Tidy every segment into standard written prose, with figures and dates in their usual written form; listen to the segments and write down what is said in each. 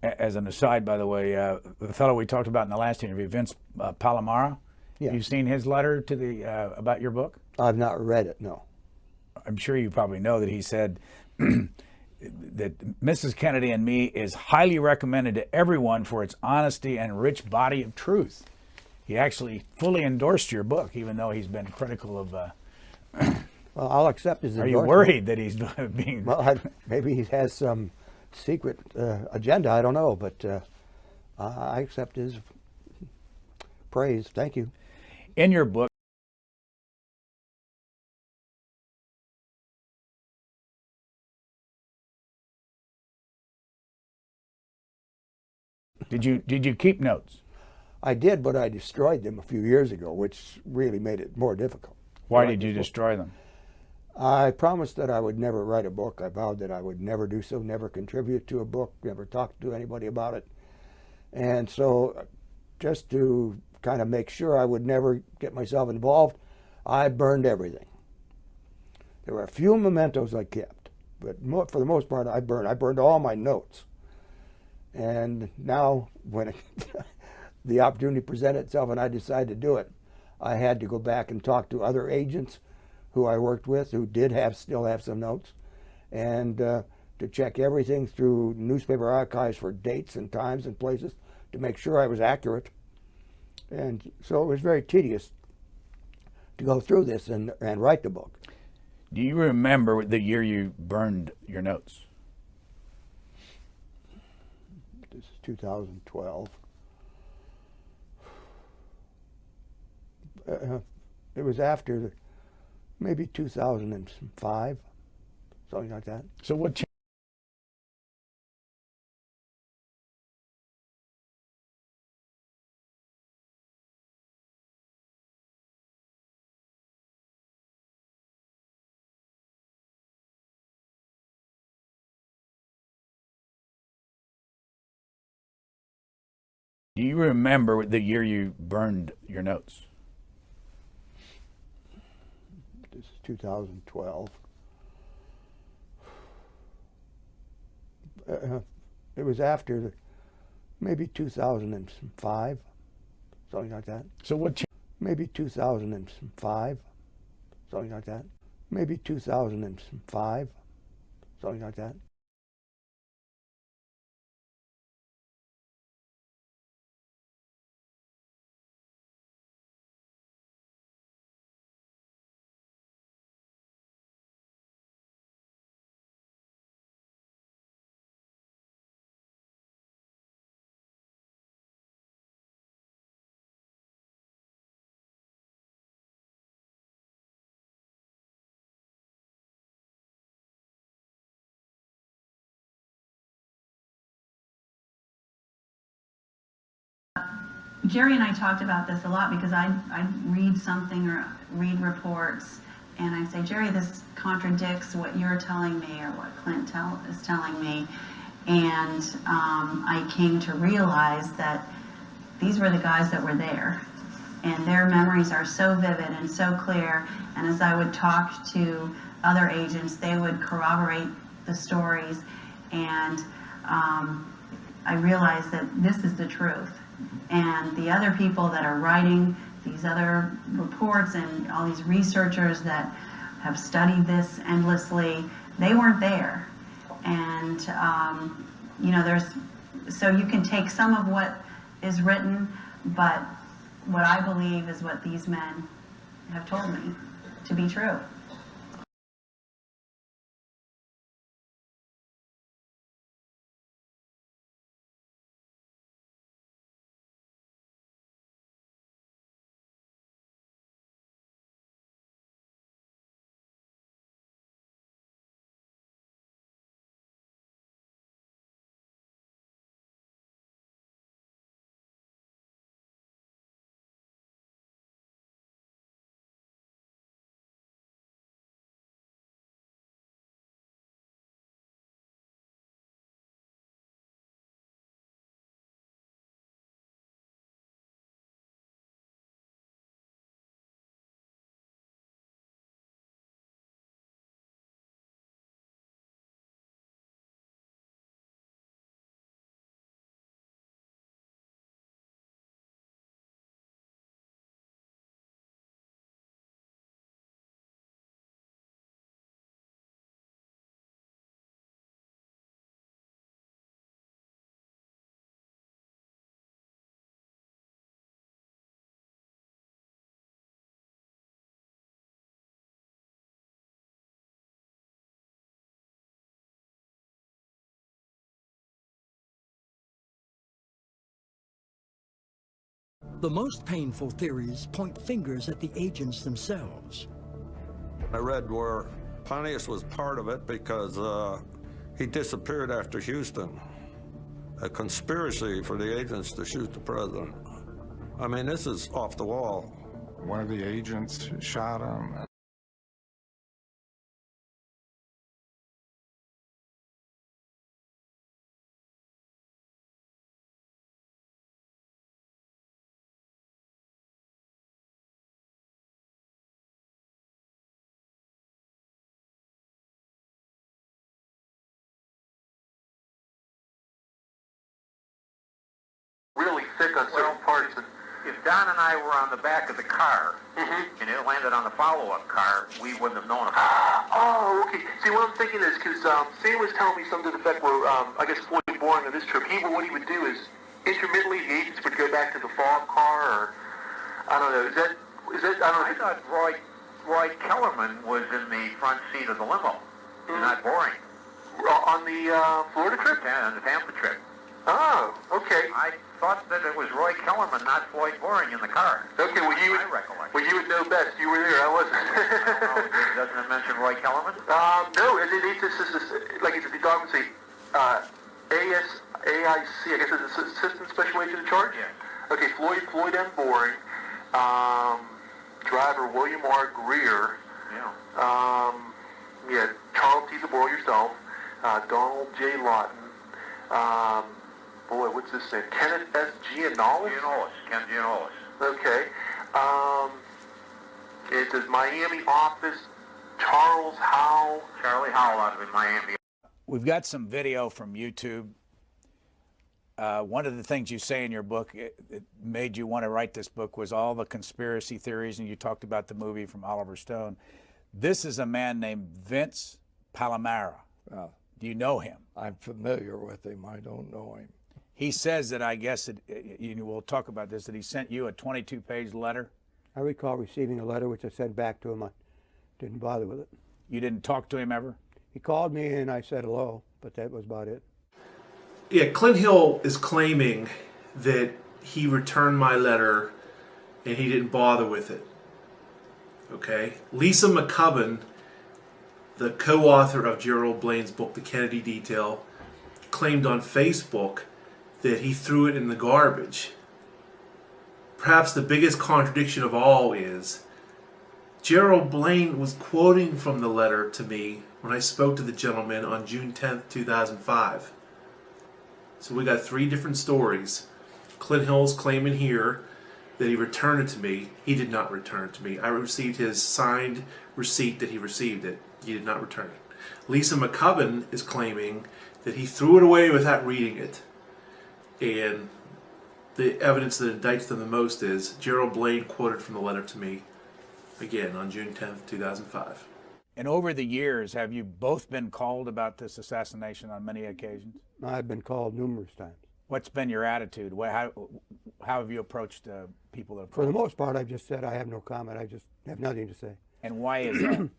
As an aside, by the way, the fellow we talked about in the last interview, Vince PALAMARA, Yeah. you've seen his letter to the about your book? I've not read it, no. I'm sure you probably know that he said that Mrs. Kennedy and Me is highly recommended to everyone for its honesty and rich body of truth. He actually fully endorsed your book, even though he's been critical of... Well, I'll accept his endorsement. Are you worried that he's being... Well, maybe he has some secret agenda, I don't know, but I accept his praise. Thank you. In your book, did you keep notes? I did, but I destroyed them a few years ago, which really made it more difficult. Why did you destroy them? I promised that I would never write a book. I vowed that I would never do so, never contribute to a book, never talk to anybody about it. And so just to kind of make sure I would never get myself involved, I burned everything. There were a few mementos I kept, but for the most part, I burned. I burned all my notes. And now, when the opportunity presented itself and I decided to do it, I had to go back and talk to other agents who I worked with who still have some notes, and to check everything through newspaper archives for dates and times and places to make sure I was accurate. And so it was very tedious to go through this and write the book. Do you remember the year you burned your notes? This is 2012. It was after maybe 2005, something like that. So what changed? Do you remember the year you burned your notes? This is 2012. It was after maybe 2005, something like that. So what changed? Maybe 2005, something like that. Maybe 2005, something like that. Jerry and I talked about this a lot because I read something or read reports and I say, Jerry, this contradicts what you're telling me or what Clint is telling me. And I came to realize that these were the guys that were there. And their memories are so vivid and so clear. And as I would talk to other agents, they would corroborate the stories. And I realized that this is the truth. And the other people that are writing these other reports and all these researchers that have studied this endlessly, they weren't there. And, you know, so you can take some of what is written, but what I believe is what these men have told me to be true. The most painful theories point fingers at the agents themselves. I read where Pontius was part of it because he disappeared after Houston. A conspiracy for the agents to shoot the president. I mean, this is off the wall. One of the agents shot him. Really thick on certain parts. If Don and I were on the back of the car, and it landed on the follow-up car, we wouldn't have known about it. Oh, okay. See, what I'm thinking is, because Sam was telling me something to the effect where, I guess Floyd Boring on this trip, what he would do is, intermittently, the agents would go back to the fob car, or, I don't know, is that, I don't know. I thought Roy Kellerman was in the front seat of the limo, and not Boring. On the Florida trip? Yeah, on the Tampa trip. Oh, okay. I thought that it was Roy Kellerman, not Floyd Boring, in the car. Okay, well, you would know best. You were there, I wasn't. Doesn't it mention Roy Kellerman? No, it's just, like it's the document say, AIC, I guess it's Assistant Special Agent in Charge? Yeah. Okay, Floyd M. Boring, driver William R. GREER, Charles T. DeBoer yourself, Donald J. Lawton, boy, what's this name? Kenneth S. Gianolis? Ken Gianolis. Okay. It says Miami office, Charlie Howell out of Miami. We've got some video from YouTube. One of the things you say in your book, it made you want to write this book, was all the conspiracy theories, and you talked about the movie from Oliver Stone. This is a man named Vince Palamara. Do you know him? I'm familiar with him. I don't know him. He says that, I guess, we'll talk about this, that he sent you a 22-page letter. I recall receiving a letter which I sent back to him. I didn't bother with it. You didn't talk to him ever? He called me and I said hello, but that was about it. Yeah, Clint Hill is claiming that he returned my letter and he didn't bother with it. Okay? Lisa McCubbin, the co-author of Gerald Blaine's book, The Kennedy Detail, claimed on Facebook that he threw it in the garbage. Perhaps the biggest contradiction of all is Gerald Blaine was quoting from the letter to me when I spoke to the gentleman on June 10th, 2005. So we got three different stories. Clint Hill's claiming here that he returned it to me. He did not return it to me. I received his signed receipt that he received it. He did not return it. Lisa McCubbin is claiming that he threw it away without reading it. And the evidence that indicts them the most is Gerald Blaine quoted from the letter to me, again, on June 10th, 2005. And over the years, have you both been called about this assassination on many occasions? I've been called numerous times. What's been your attitude? How have you approached people that have For the most part, I've just said I have no comment. I just have nothing to say. And why is that?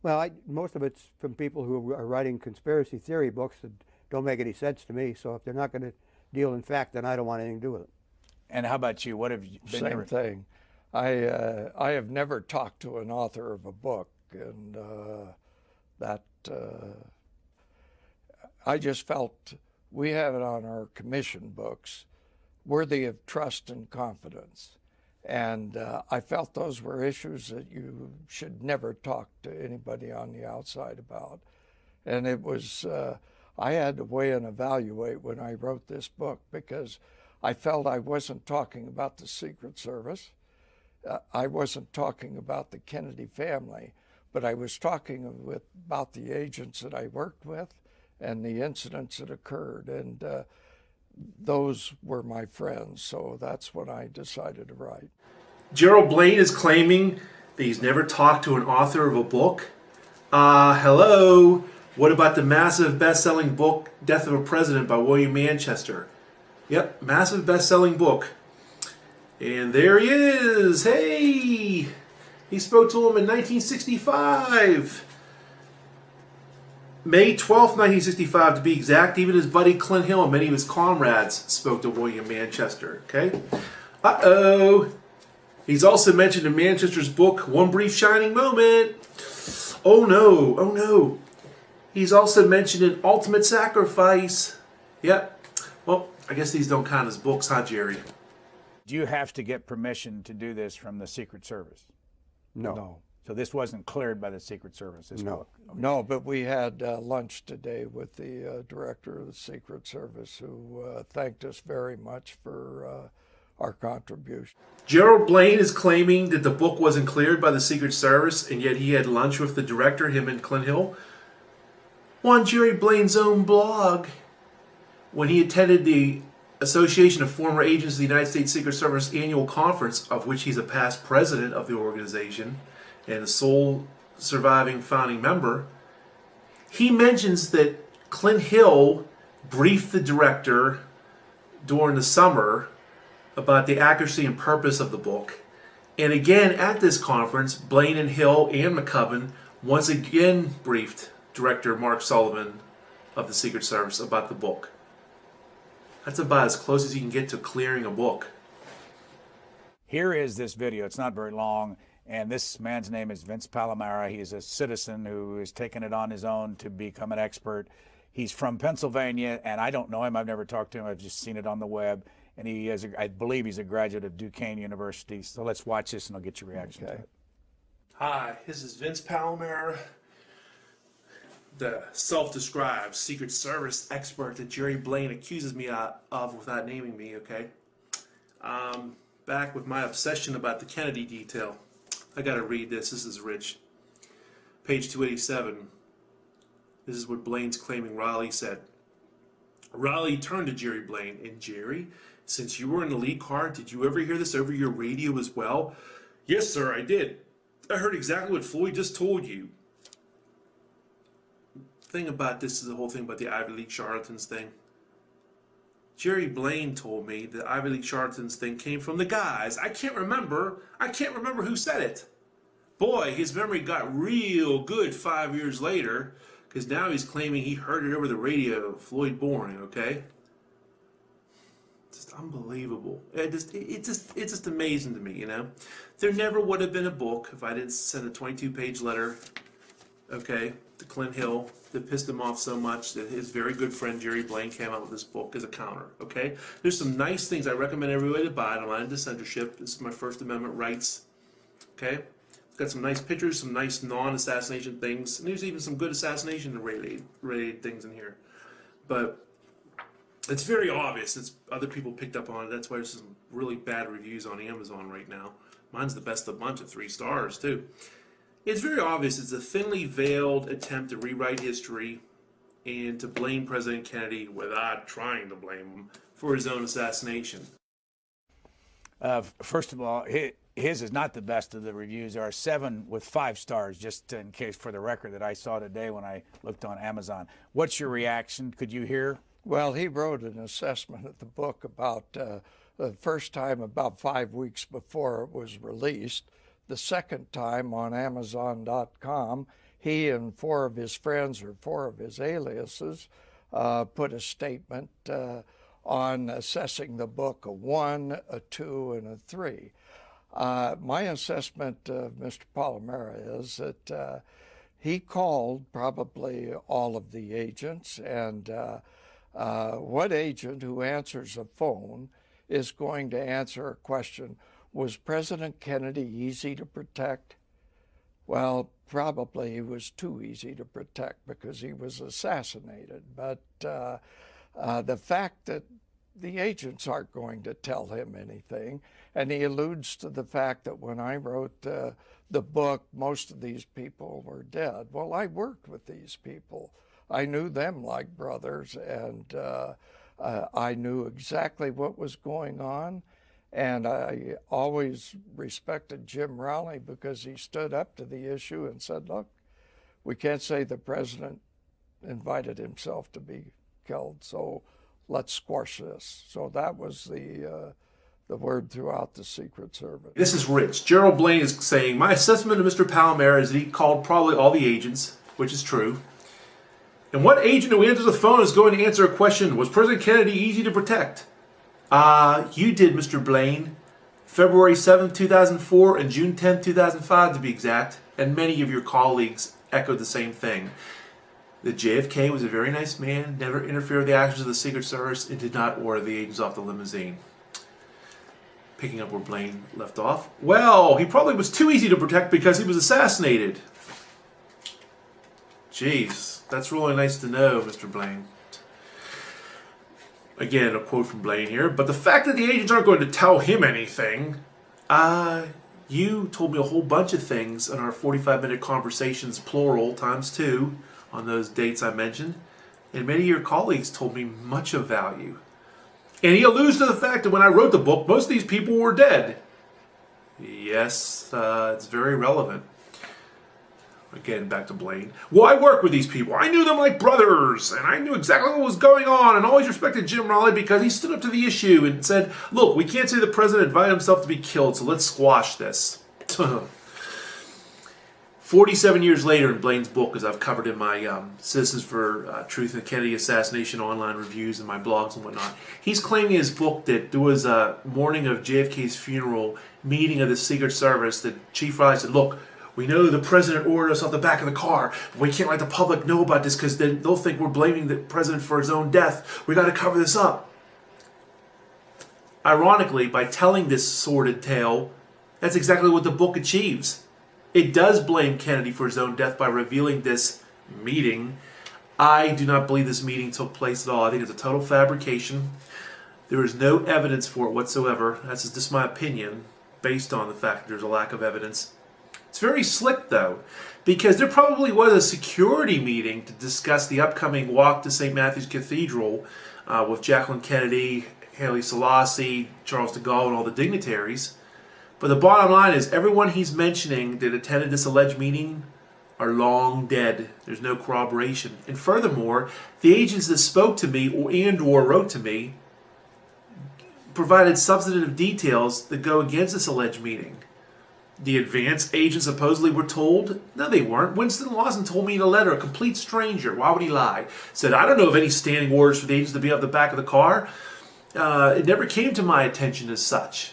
Well, most of it's from people who are writing conspiracy theory books that don't make any sense to me. So if they're not going to deal in fact, then I don't want anything to do with it. And how about you? What have you been? Same thing. I have never talked to an author of a book, and I just felt we have it on our commission books, worthy of trust and confidence. And I felt those were issues that you should never talk to anybody on the outside about. And it was, I had to weigh and evaluate when I wrote this book, because I felt I wasn't talking about the Secret Service. I wasn't talking about the Kennedy family, but I was talking about the agents that I worked with and the incidents that occurred. And those were my friends, so that's when I decided to write. Gerald Blaine is claiming that he's never talked to an author of a book. Hello? What about the massive best-selling book, Death of a President by William Manchester? Yep, massive best-selling book. And there he is. Hey! He spoke to him in 1965. May 12th, 1965, to be exact. Even his buddy Clint Hill and many of his comrades spoke to William Manchester. Okay? Uh-oh. He's also mentioned in Manchester's book, One Brief Shining Moment. Oh no, oh no. He's also mentioned in Ultimate Sacrifice. Yep. Well, I guess these don't count as books, huh, Jerry? Do you have to get permission to do this from the Secret Service? No. So this wasn't cleared by the Secret Service, this book? No, but we had lunch today with the director of the Secret Service, who thanked us very much for our contribution. Gerald Blaine is claiming that the book wasn't cleared by the Secret Service, and yet he had lunch with the director, him and Clint Hill. On Jerry Blaine's own blog, when he attended the Association of Former Agents of the United States Secret Service annual conference, of which he's a past president of the organization and the sole surviving founding member, he mentions that Clint Hill briefed the director during the summer about the accuracy and purpose of the book. And again, at this conference, Blaine and Hill and McCubbin once again briefed Director Mark Sullivan of the Secret Service about the book. That's about as close as you can get to clearing a book. Here is this video. It's not very long. And this man's name is Vince Palamara. He is a citizen who has taken it on his own to become an expert. He's from Pennsylvania, and I don't know him. I've never talked to him. I've just seen it on the web. And he is, I believe he's a graduate of Duquesne University. So let's watch this and I'll get your reaction to it. Hi, this is Vince Palamara, the self-described Secret Service expert that Jerry Blaine accuses me of without naming me, okay? Back with my obsession about the Kennedy detail. I gotta read this. This is rich. Page 287. This is what Blaine's claiming Raleigh said. Raleigh turned to Jerry Blaine. And Jerry, since you were in the lead car, did you ever hear this over your radio as well? Yes, sir, I did. I heard exactly what Floyd just told you. The thing about this is the whole thing about the Ivy League charlatans thing. Jerry Blaine told me the Ivy League charlatans thing came from the guys. I can't remember who said it. Boy, his memory got real good 5 years later, because now he's claiming he heard it over the radio, Floyd Boring, okay? Just unbelievable. It's just amazing to me, you know? There never would have been a book if I didn't send a 22-page letter, okay, to Clint Hill that pissed him off so much that his very good friend Jerry Blaine came out with this book as a counter, okay? There's some nice things. I recommend everybody to buy it. I'm not into censorship. This is my First Amendment rights, okay? It's got some nice pictures, some nice non-assassination things, and there's even some good assassination-related things in here. But it's very obvious. It's other people picked up on it. That's why there's some really bad reviews on Amazon right now. Mine's the best of the bunch at 3 stars, too. It's very obvious it's a thinly veiled attempt to rewrite history and to blame President Kennedy without trying to blame him for his own assassination. First of all, his is not the best of the reviews. There are 7 with 5 stars, just in case for the record, that I saw today when I looked on Amazon. What's your reaction? Could you hear? Well, he wrote an assessment of the book about the first time about 5 weeks before it was released. The second time on Amazon.com, he and 4 of his friends, or 4 of his aliases, put a statement on assessing the book a 1, a 2, and a 3. My assessment of Mr. Palamara is that he called probably all of the agents, and what agent who answers a phone is going to answer a question, was President Kennedy easy to protect? Well, probably he was too easy to protect because he was assassinated. But the fact that the agents aren't going to tell him anything, and he alludes to the fact that when I wrote the book, most of these people were dead. Well, I worked with these people. I knew them like brothers, and I knew exactly what was going on. And I always respected Jim Rowley because he stood up to the issue and said, look, we can't say the president invited himself to be killed, so let's squash this. So that was the word throughout the Secret Service. This is rich. Gerald Blaine is saying, my assessment of Mr. Palamara is that he called probably all the agents, which is true. And what agent who answers the phone is going to answer a question, was President Kennedy easy to protect? You did, Mr. Blaine. February 7th, 2004 and June 10th, 2005 to be exact, and many of your colleagues echoed the same thing. That JFK was a very nice man, never interfered with the actions of the Secret Service, and did not order the agents off the limousine. Picking up where Blaine left off. Well, he probably was too easy to protect because he was assassinated. Jeez, that's really nice to know, Mr. Blaine. Again, a quote from Blaine here. But the fact that the agents aren't going to tell him anything, you told me a whole bunch of things in our 45-minute conversations, plural, times 2, on those dates I mentioned. And many of your colleagues told me much of value. And he alludes to the fact that when I wrote the book, most of these people were dead. Yes, it's very relevant. Again, back to Blaine. Well, I work with these people. I knew them like brothers, and I knew exactly what was going on, and always respected Jim Raleigh because he stood up to the issue and said, look, we can't say the president invited himself to be killed, so let's squash this. 47 years later in Blaine's book, as I've covered in my Citizens for Truth and Kennedy Assassination online reviews and my blogs and whatnot, he's claiming in his book that there was a morning of JFK's funeral meeting of the Secret Service that Chief Riley said, look, we know the president ordered us off the back of the car, but we can't let the public know about this because then they'll think we're blaming the president for his own death. We got to cover this up. Ironically, by telling this sordid tale, that's exactly what the book achieves. It does blame Kennedy for his own death by revealing this meeting. I do not believe this meeting took place at all. I think it's a total fabrication. There is no evidence for it whatsoever. That's just my opinion, based on the fact that there's a lack of evidence. It's very slick, though, because there probably was a security meeting to discuss the upcoming walk to St. Matthew's Cathedral with Jacqueline Kennedy, Haile Selassie, Charles de Gaulle, and all the dignitaries. But the bottom line is everyone he's mentioning that attended this alleged meeting are long dead. There's no corroboration. And furthermore, the agents that spoke to me or wrote to me provided substantive details that go against this alleged meeting. The advance agents supposedly were told. No, they weren't. Winston Lawson told me in a letter, a complete stranger. Why would he lie? Said, I don't know of any standing orders for the agents to be off the back of the car. It never came to my attention as such.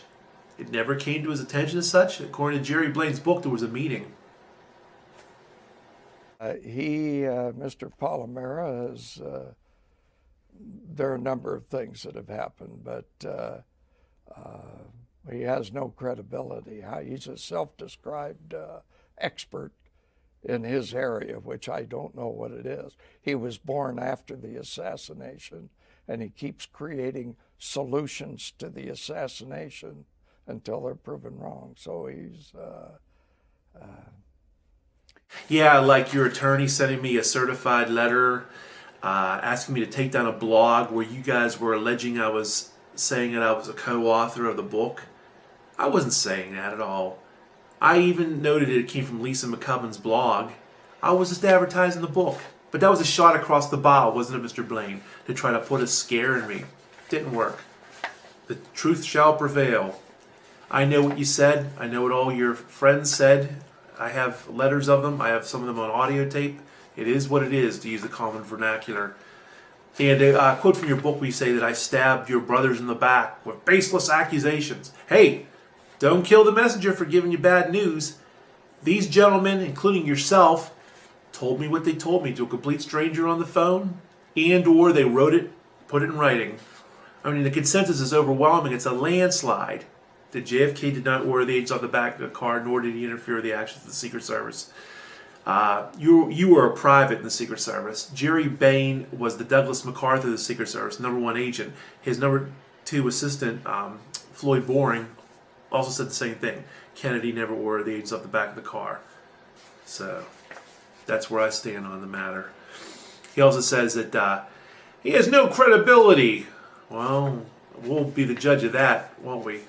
It never came to his attention as such. According to Jerry Blaine's book, there was a meeting. Mr. PALAMARA, there are a number of things that have happened, but he has no credibility. He's a self-described expert in his area, which I don't know what it is. He was born after the assassination, and he keeps creating solutions to the assassination until they're proven wrong. So he's... Yeah, like your attorney sending me a certified letter asking me to take down a blog where you guys were alleging I was saying that I was a co-author of the book. I wasn't saying that at all. I even noted it came from Lisa McCubbin's blog. I was just advertising the book. But that was a shot across the bow, wasn't it, Mr. Blaine? To try to put a scare in me. Didn't work. The truth shall prevail. I know what you said. I know what all your friends said. I have letters of them. I have some of them on audio tape. It is what it is, to use the common vernacular. And a quote from your book where you say that I stabbed your brothers in the back with baseless accusations. Hey, don't kill the messenger for giving you bad news. These gentlemen, including yourself, told me what they told me to a complete stranger on the phone, and or they wrote it, put it in writing. I mean, the consensus is overwhelming. It's a landslide that JFK did not order the agents off the back of the car, nor did he interfere with the actions of the Secret Service. You were a private in the Secret Service. Jerry Blaine was the Douglas MacArthur of the Secret Service, #1 agent. His #2 assistant, Floyd Boring, also said the same thing. Kennedy never ordered the agents off the back of the car. So that's where I stand on the matter. He also says that he has no credibility. Well, we'll be the judge of that, won't we?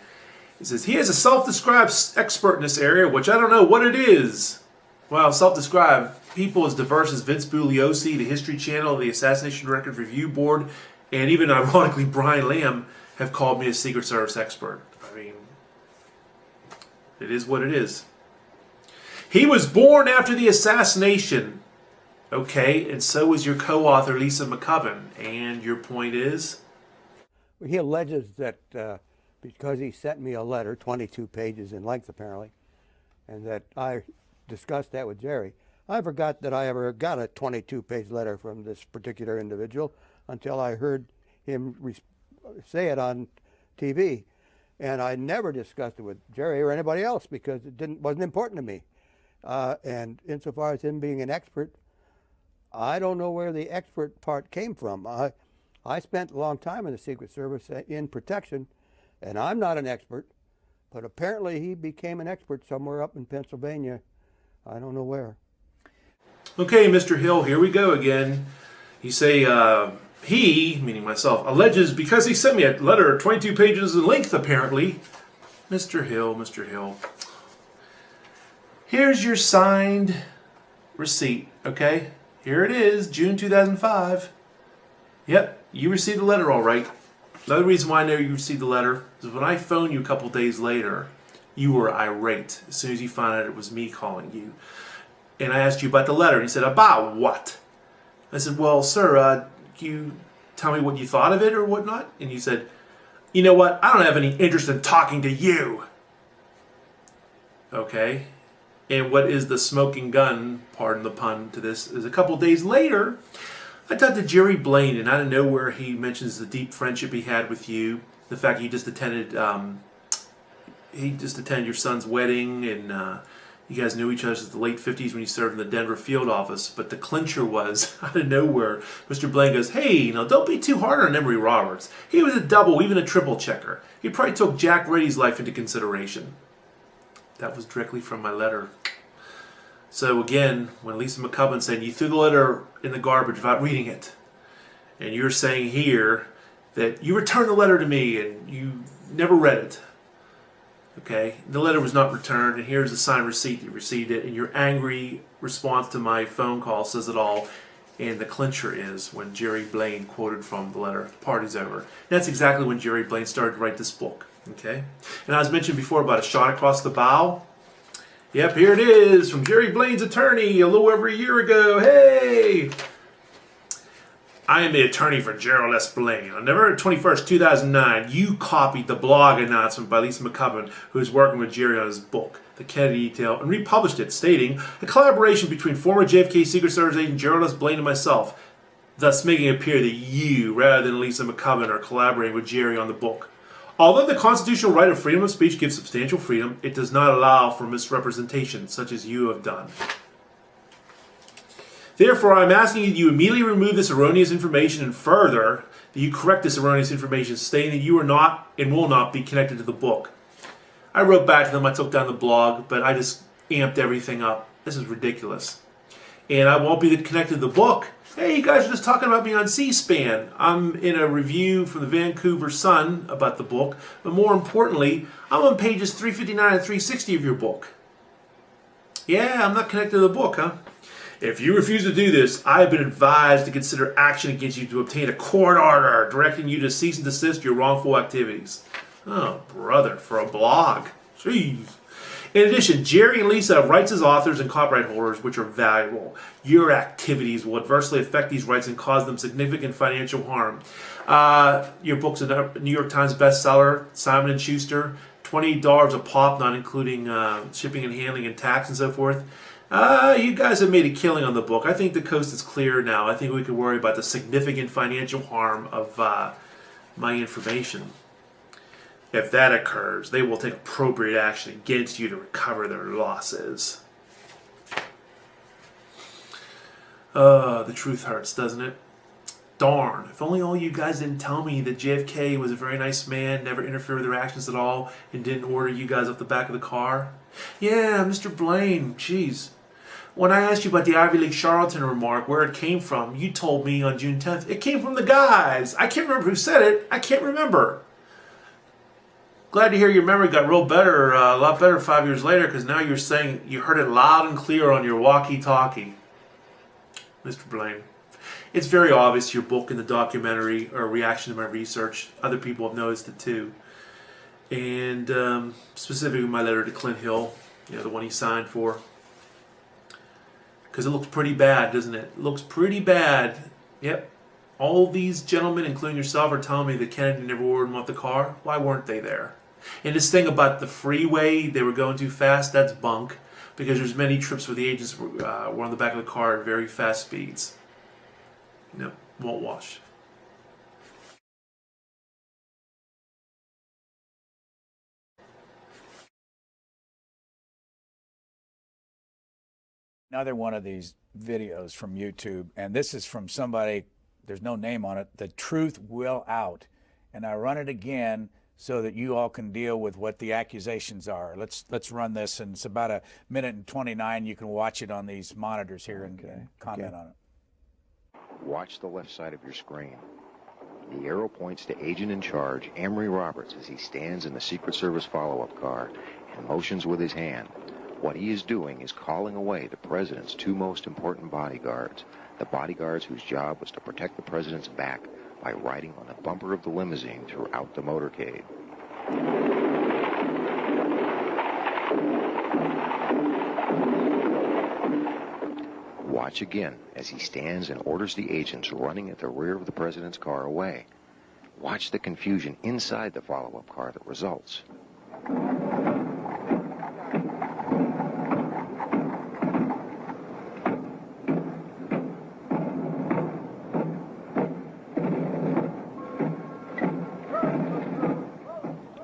He says he is a self-described expert in this area, which I don't know what it is. Well, self-described, people as diverse as Vince Bugliosi, the History Channel, the Assassination Records Review Board, and even ironically Brian Lamb have called me a Secret Service expert. I mean, it is what it is. He was born after the assassination. Okay, and so was your co-author Lisa McCubbin. And your point is? He alleges that because he sent me a letter, 22 pages in length apparently, and that I discussed that with Jerry. I forgot that I ever got a 22-page letter from this particular individual until I heard him say it on TV. And I never discussed it with Jerry or anybody else because it wasn't important to me. And insofar as him being an expert, I don't know where the expert part came from. I spent a long time in the Secret Service in protection, and I'm not an expert, but apparently he became an expert somewhere up in Pennsylvania. I don't know where. Okay, Mr. Hill, here we go again. You say, he, meaning myself, alleges because he sent me a letter 22 pages in length, apparently. Mr. Hill. Here's your signed receipt, okay? Here it is, June 2005. Yep, you received the letter all right. Another reason why I know you received the letter is when I phoned you a couple days later, you were irate as soon as you found out it was me calling you. And I asked you about the letter, and you said, about what? I said, well, sir, can you tell me what you thought of it or whatnot? And you said, you know what, I don't have any interest in talking to you. Okay. And what is the smoking gun, pardon the pun to this, is a couple days later, I talked to Gerald Blaine, and out of nowhere he mentions the deep friendship he had with you, the fact he just attended your son's wedding, and you guys knew each other since the late 50s when you served in the Denver field office. But the clincher was, out of nowhere, Mr. Blaine goes, hey, don't be too hard on Emory Roberts. He was a double, even a triple checker. He probably took Jack Reddy's life into consideration. That was directly from my letter. So again, when Lisa McCubbin said you threw the letter in the garbage without reading it, and you're saying here that you returned the letter to me and you never read it. Okay, the letter was not returned, and here's the signed receipt that you received it, and your angry response to my phone call says it all. And the clincher is when Gerald Blaine quoted from the letter, the party's over. That's exactly when Gerald Blaine started to write this book. Okay, and I was mentioned before about a shot across the bow. Yep, here it is from Gerald Blaine's attorney a little over a year ago. Hey! I am the attorney for Gerald S. Blaine. On November 21st, 2009, you copied the blog announcement by Lisa McCubbin, who is working with Jerry on his book, The Kennedy Detail, and republished it, stating, a collaboration between former JFK Secret Service agent Gerald S. Blaine and myself, thus making it appear that you, rather than Lisa McCubbin, are collaborating with Jerry on the book. Although the constitutional right of freedom of speech gives substantial freedom, it does not allow for misrepresentation, such as you have done. Therefore, I am asking you that you immediately remove this erroneous information, and further, that you correct this erroneous information, stating that you are not and will not be connected to the book. I wrote back to them, I took down the blog, but I just amped everything up. This is ridiculous. And I won't be connected to the book. Hey, you guys are just talking about me on C-SPAN. I'm in a review from the Vancouver Sun about the book, but more importantly, I'm on pages 359 and 360 of your book. Yeah, I'm not connected to the book, huh? If you refuse to do this, I have been advised to consider action against you to obtain a court order directing you to cease and desist your wrongful activities. Oh, brother, for a blog. Jeez. In addition, Jerry and Lisa have rights as authors and copyright holders which are valuable. Your activities will adversely affect these rights and cause them significant financial harm. Your book's a New York Times bestseller, Simon & Schuster, $28 a pop, not including shipping and handling and tax and so forth. You guys have made a killing on the book. I think the coast is clear now. I think we can worry about the significant financial harm of my information. If that occurs, they will take appropriate action against you to recover their losses. The truth hurts, doesn't it? Darn, if only all you guys didn't tell me that JFK was a very nice man, never interfered with their actions at all, and didn't order you guys off the back of the car. Yeah, Mr. Blaine, jeez. When I asked you about the Ivy League charlatan remark, where it came from, you told me on June 10th, it came from the guys. I can't remember who said it. I can't remember. Glad to hear your memory got real better, a lot better 5 years later, because now you're saying you heard it loud and clear on your walkie-talkie. Mr. Blaine, it's very obvious your book and the documentary are a reaction to my research. Other people have noticed it too. And specifically my letter to Clint Hill, the one he signed for. Because it looks pretty bad, doesn't it? It looks pretty bad. Yep. All these gentlemen, including yourself, are telling me that Kennedy never ordered him off the car. Why weren't they there? And this thing about the freeway, they were going too fast, that's bunk. Because there's many trips where the agents were on the back of the car at very fast speeds. No, won't wash. Another one of these videos from YouTube, and this is from somebody, there's no name on it, The Truth Will Out. And I run it again so that you all can deal with what the accusations are. Let's run this, and it's about 1:29. You can watch it on these monitors here and comment on it. Watch the left side of your screen. The arrow points to Agent in Charge, Emory Roberts, as he stands in the Secret Service follow-up car and motions with his hand. What he is doing is calling away the president's two most important bodyguards, the bodyguards whose job was to protect the president's back by riding on the bumper of the limousine throughout the motorcade. Watch again as he stands and orders the agents running at the rear of the president's car away. Watch the confusion inside the follow-up car that results.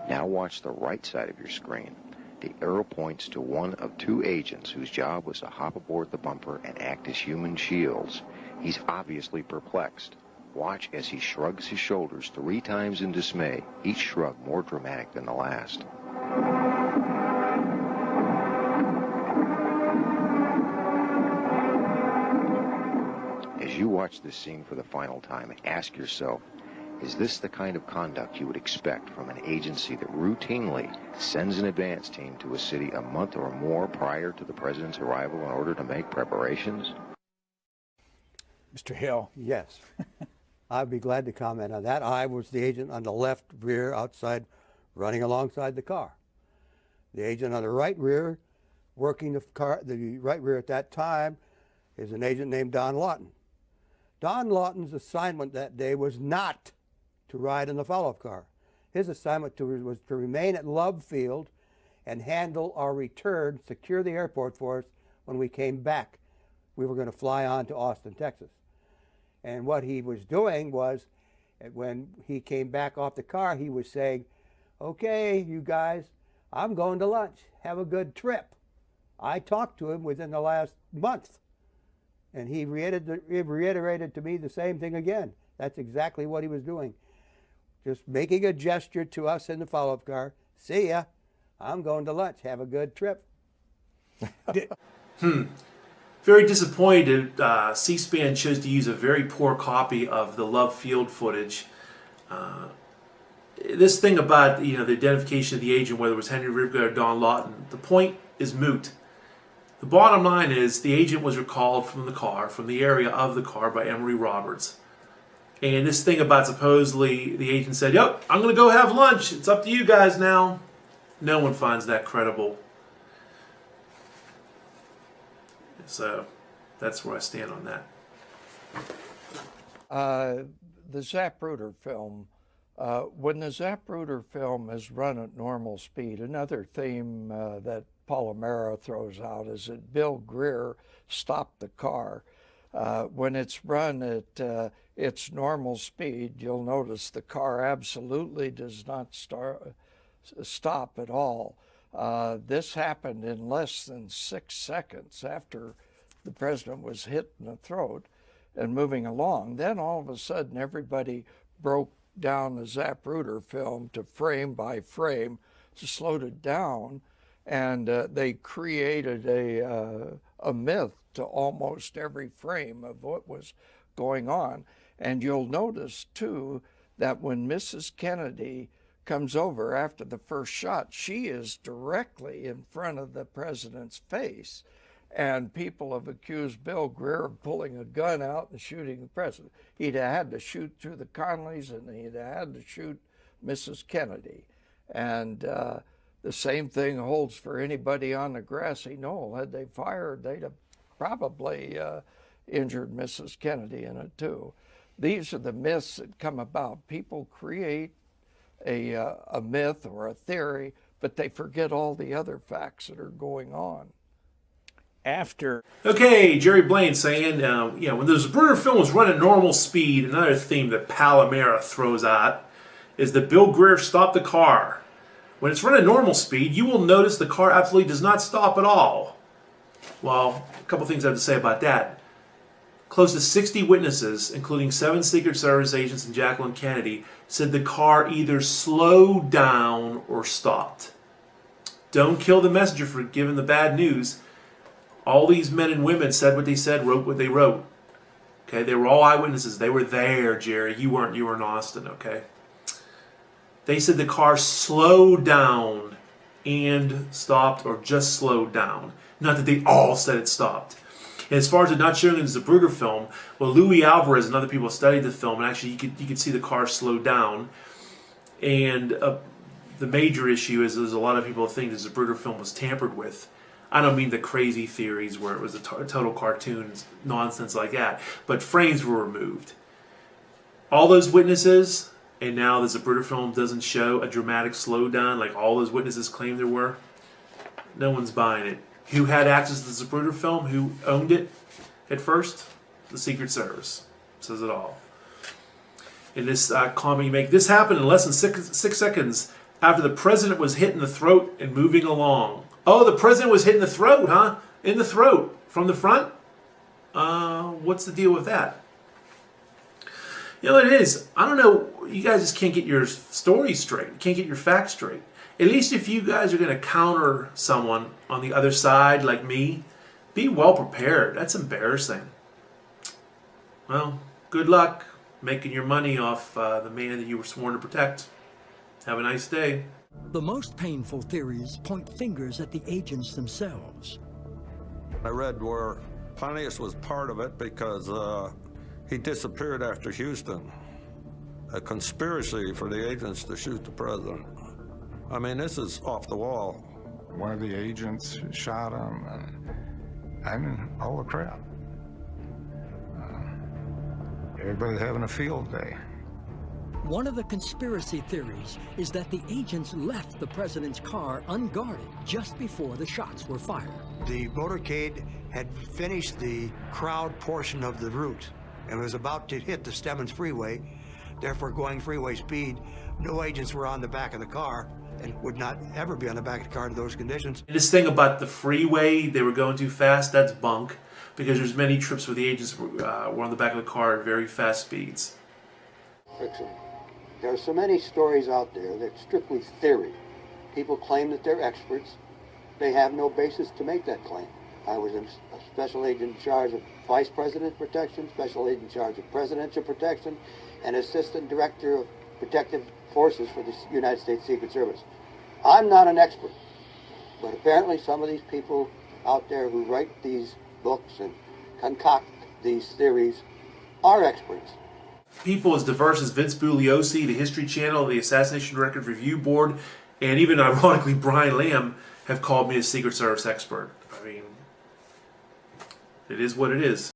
Now watch the right side of your screen. The arrow points to one of two agents whose job was to hop aboard the bumper and act as human shields. He's obviously perplexed. Watch as he shrugs his shoulders 3 times in dismay, each shrug more dramatic than the last. As you watch this scene for the final time, ask yourself, is this the kind of conduct you would expect from an agency that routinely sends an advance team to a city a month or more prior to the president's arrival in order to make preparations? Mr. Hill. Yes. I'd be glad to comment on that. I was the agent on the left rear outside, running alongside the car. The agent on the right rear, working the car, the right rear at that time, is an agent named Don Lawton. Don Lawton's assignment that day was not to ride in the follow-up car. His assignment was to remain at Love Field and handle our return, secure the airport for us when we came back. We were going to fly on to Austin, Texas. And what he was doing was, when he came back off the car, he was saying, okay, you guys, I'm going to lunch. Have a good trip. I talked to him within the last month, and he reiterated to me the same thing again. That's exactly what he was doing. Just making a gesture to us in the follow-up car. See ya. I'm going to lunch. Have a good trip. Very disappointed. C-SPAN chose to use a very poor copy of the Love Field footage. This thing about the identification of the agent, whether it was Henry Rivka or Don Lawton, the point is moot. The bottom line is the agent was recalled from the car, from the area of the car, by Emory Roberts. And this thing about supposedly the agent said, yep, I'm going to go have lunch. It's up to you guys now. No one finds that credible. So that's where I stand on that. The Zapruder film, when the Zapruder film is run at normal speed, another theme that PALAMARA throws out is that Bill GREER stopped the car. When it's run at its normal speed, you'll notice the car absolutely does not stop at all. This happened in less than 6 seconds after the president was hit in the throat and moving along. Then all of a sudden everybody broke down the Zapruder film to frame by frame, to slowed it down, and they created a myth to almost every frame of what was going on. And you'll notice too that when Mrs. Kennedy comes over after the first shot, she is directly in front of the president's face. And people have accused Bill GREER of pulling a gun out and shooting the president. He'd have had to shoot through the Conleys, and he'd have had to shoot Mrs. Kennedy. And the same thing holds for anybody on the grassy knoll. Had they fired, they'd have probably injured Mrs. Kennedy in it too. These are the myths that come about. People create a myth or a theory, but they forget all the other facts that are going on. Okay, Gerald Blaine saying, when the Zapruder film was running normal speed, another theme that PALAMARA throws out is that Bill GREER stopped the car. When it's running normal speed, you will notice the car absolutely does not stop at all. Well, a couple things I have to say about that. Close to 60 witnesses, including 7 Secret Service agents and Jacqueline Kennedy, said the car either slowed down or stopped. Don't kill the messenger for giving the bad news. All these men and women said what they said, wrote what they wrote. Okay, they were all eyewitnesses. They were there, Jerry. You weren't. You were in Austin, okay? They said the car slowed down and stopped, or just slowed down. Not that they all said it stopped. And as far as it not showing in the Zapruder film, well, Louis Alvarez and other people studied the film, and actually you could see the car slow down. And the major issue is there's a lot of people think the Zapruder film was tampered with. I don't mean the crazy theories where it was a total cartoon nonsense like that, but frames were removed. All those witnesses, and now the Zapruder film doesn't show a dramatic slowdown like all those witnesses claimed there were. No one's buying it. Who had access to the Zapruder film? Who owned it at first? The Secret Service. Says it all. In this comment you make, this happened in less than 6 seconds after the president was hit in the throat and moving along. Oh, the president was hit in the throat, huh? In the throat. From the front? What's the deal with that? You know what it is? I don't know. You guys just can't get your story straight. Can't get your facts straight. At least if you guys are going to counter someone on the other side like me, be well prepared. That's embarrassing. Well, good luck making your money off the man that you were sworn to protect. Have a nice day. The most painful theories point fingers at the agents themselves. I read where Pontius was part of it because he disappeared after Houston. A conspiracy for the agents to shoot the president. I mean, this is off the wall. One of the agents shot him, and I mean, holy crap. Everybody's having a field day. One of the conspiracy theories is that the agents left the president's car unguarded just before the shots were fired. The motorcade had finished the crowd portion of the route and was about to hit the Stemmons Freeway, therefore going freeway speed. No agents were on the back of the car and would not ever be on the back of the car in those conditions. And this thing about the freeway, they were going too fast, that's bunk, because there's many trips where the agents were on the back of the car at very fast speeds. Fiction. There are so many stories out there that's strictly theory. People claim that they're experts. They have no basis to make that claim. I was a special agent in charge of vice president protection, special agent in charge of presidential protection, and assistant director of protective forces for the United States Secret Service. I'm not an expert, but apparently some of these people out there who write these books and concoct these theories are experts. People as diverse as Vince Bugliosi, the History Channel, the Assassination Record Review Board, and even ironically Brian Lamb have called me a Secret Service expert. I mean, it is what it is.